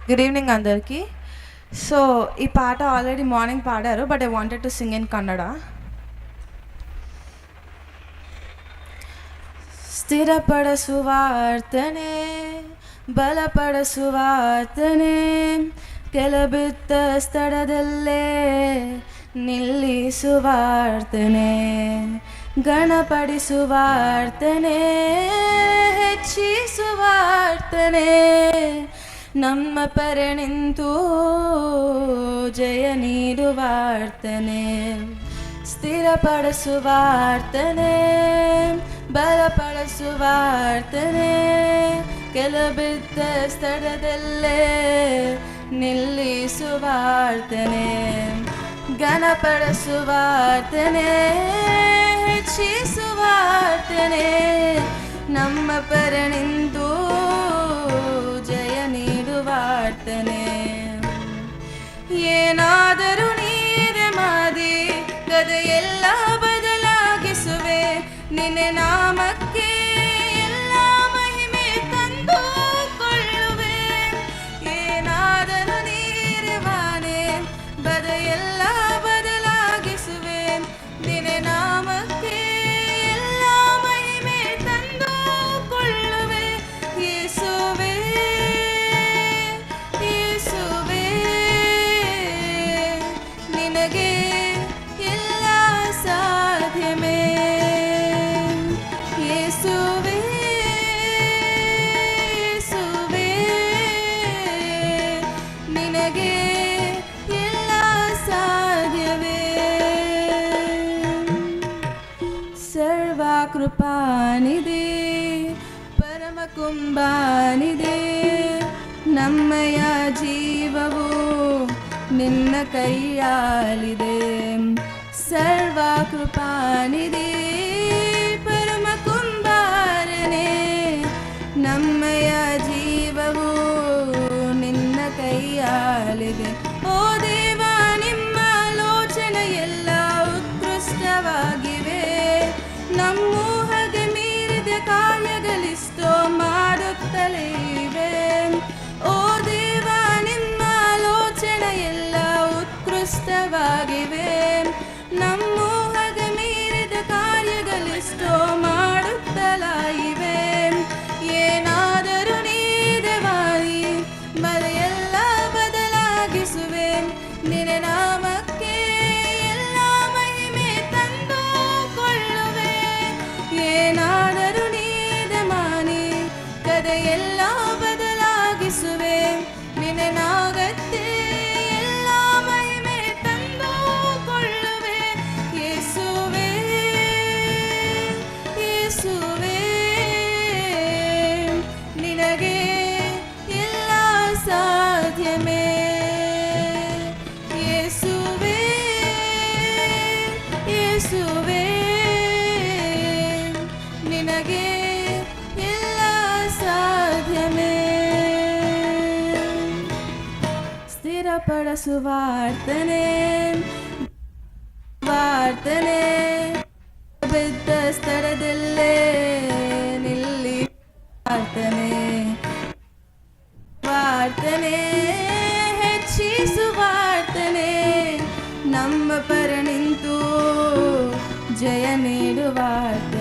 Good evening అందరికీ. So ఈ పాట ఆల్రెడీ మార్నింగ్ పాడారు, but I wanted to sing in Kannada. ಸ್ಥಿರಪಡ ಸುವಾರ್ತನೆ, ಬಲಪಡ ಸುವಾರ್ತನೆ, ಕೆಲಬಿತ್ತ ಸ್ಥಳದಲ್ಲೇ ನಿಲ್ಲಿಸುವಾರ್ತನೆ, ಗಣಪಡಿಸುವಾರ್ತನೆ, ಹೆಚ್ಚಿಸುವಾರ್ತನೆ, ನಮ್ಮ ಪರ ನಿಂತು ಜಯ ನೀಡುವಾರ್ತನೆ. ಸ್ಥಿರಪಡಿಸುವಾರ್ತನೆ, ಬಲಪಡಿಸುವಾರ್ತನೆ, ಕೆಲಬಿದ್ದ ಸ್ಥಳದಲ್ಲೇ ನಿಲ್ಲಿಸುವಾರ್ತನೆ, ಘನಪಡಿಸುವಾರ್ತನೆ, ಹೆಚ್ಚಿಸುವಾರ್ತನೆ, ನಮ್ಮ ಪರ ನಿಂತು ಜಯ ನೀಡುವಾರ್ತನೆ. ಏನಾದರೂ ನೀರೆ ಮಾದಿ ಕಥೆಯೆಲ್ಲ ಬದಲಾಗಿಸುವೆ, ನಿನ್ನೆ ನಾಮಕ್ಕೆ ಎಲ್ಲ ಮಹಿಮೆ ತಂದುಕೊಳ್ಳುವೆ. ಏನಾದರೂ ನೀರೆ ಮಾನೆ ಬದೆಯೆಲ್ಲ ಬದಲಾಗಿಸುವೆ, ನಿನ್ನೆ ನಾಮಕ್ಕೆ ಎಲ್ಲ ಮಹಿಮೆ ತಂದುಕೊಳ್ಳುವೆ. ಯೇಸುವೇ ಯೇಸುವೇ, ನಿನಗೆ ಎಲ್ಲ ಸಾಧ್ಯವೇ. ಯೇಸುವೇ ಯೇಸುವೇ, ನಿನಗೆ ಎಲ್ಲ ಸಾಧ್ಯವೇ. ಸರ್ವ ಕೃಪಾನಿದೆ, ಪರಮ ಕುಂಬಾನಿದೆ, ನಮ್ಮಯ ಜೀವವು ನಿನ್ನ ಕೈಯಾಲಿದೆ. ಸರ್ವ ಕೃಪಾನಿದೆ, ಪರಮ ಕುಂಬಾರನೆ, ನಮ್ಮಯ ಜೀವವು ನಿನ್ನ ಕೈಯಾಲಿದೆ. ಓ ದೇವ, ನಿಮ್ಮ ಆಲೋಚನೆ ಎಲ್ಲ ಉತ್ಕೃಷ್ಟವಾಗಿವೆ, ನಮ್ಮೂಹಗೆ ಮೀರಿದ ಕಾರ್ಯಗಳಿಷ್ಟೋ ಮಾಡುತ್ತಲೇ ಇವೆ. ಓ ದೇವ, ನಿಮ್ಮ ಆಲೋಚನೆ ಎಲ್ಲ ಉತ್ಕೃಷ್ಟವಾಗಿವೆ, ನಮ್ಮೂಹಗೆ ಮೀರಿದ ಕಾರ್ಯಗಳಿಷ್ಟೋ ಮಾಡುತ್ತಲೇ ಇವೆ. ಏನಾದರೂ ನೀದೆವಾರಿ ಮರೆಯೆಲ್ಲ ಬದಲಾಗಿಸುವೆ, ನಿನ್ನ ನಾಮಕ್ಕೆ ಎಲ್ಲ ಮಹಿಮೆ ತಂದುಕೊಳ್ಳುವೆ. ಏನಾದರೂ ನೀದೆ ಮಾನಿ ಕಥೆಯೆಲ್ಲ ಬದಲಾಗಿಸುವೆ, ನಿನ್ನ ನಾಗತ್ತೆ ಎಲ್ಲ ಮಹಿಮೆ ತಂದುಕೊಳ್ಳುವೆ. ಯೇಸುವೇ ಯೇಸುವೇ, ನಿನಗೆ ಎಲ್ಲ ಸಾಧ್ಯವೇ. ಯೇಸುವೇ ಯೇಸುವೇ, ನಿನಗೆ ಎಲ್ಲ ಸಾಧ್ಯವೇ. ಸ್ಥಿರಪಡಿಸುವಾರ್ತನೆ, ವಾರ್ತನೆ, ಬಿದ್ದ ಸ್ಥಳದಲ್ಲೇ ನಿಲ್ಲಿ ವಾರ್ತನೆ, ವಾರ್ತನೆ, ಹೆಚ್ಚಿಸುವಾರ್ತನೆ, ನಮ್ಮ ಪರ ನಿಂತು ಜಯ ನೀಡುವಾರ್ತನೆ.